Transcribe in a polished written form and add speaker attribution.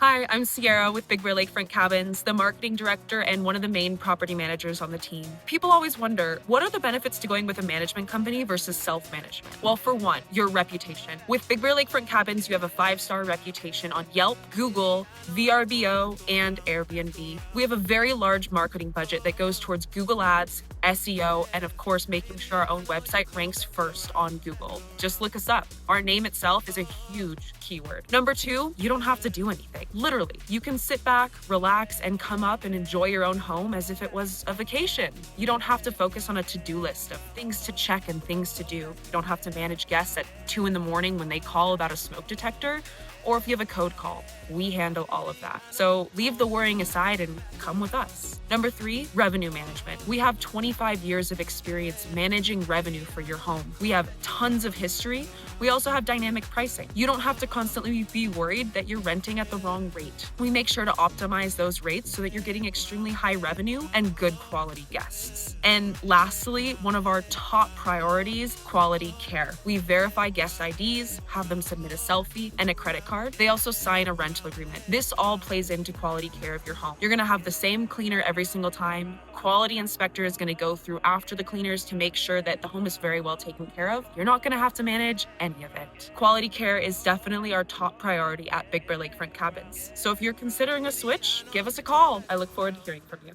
Speaker 1: Hi, I'm Sierra with Bear Lakefront Cabins, the marketing director and one of the main property managers on the team. People always wonder, what are the benefits to going with a management company versus self-management? Well, for one, your reputation. With Bear Lakefront Cabins, you have a 5-star reputation on Yelp, Google, VRBO, and Airbnb. We have a very large marketing budget that goes towards Google Ads, SEO, and of course, making sure our own website ranks first on Google. Just look us up. Our name itself is a huge keyword. Number two, you don't have to do anything. Literally, you can sit back, relax, and come up and enjoy your own home as if it was a vacation. You don't have to focus on a to-do list of things to check and things to do. You don't have to manage guests at 2 in the morning when they call about a smoke detector, or if you have a code call. We handle all of that. So leave the worrying aside and come with us. Number three, revenue management. We have 25 years of experience managing revenue for your home. We have tons of history. We also have dynamic pricing. You don't have to constantly be worried that you're renting at the wrong rate. We make sure to optimize those rates so that you're getting extremely high revenue and good quality guests. And lastly, one of our top priorities, quality care. We verify guest IDs, have them submit a selfie and a credit card. They also sign a rental agreement. This all plays into quality care of your home. You're gonna have the same cleaner every single time. Quality inspector is gonna go through after the cleaners to make sure that the home is very well taken care of. You're not gonna have to manage any of it. Quality care is definitely our top priority at Bear Lakefront Cabins. So if you're considering a switch, give us a call. I look forward to hearing from you.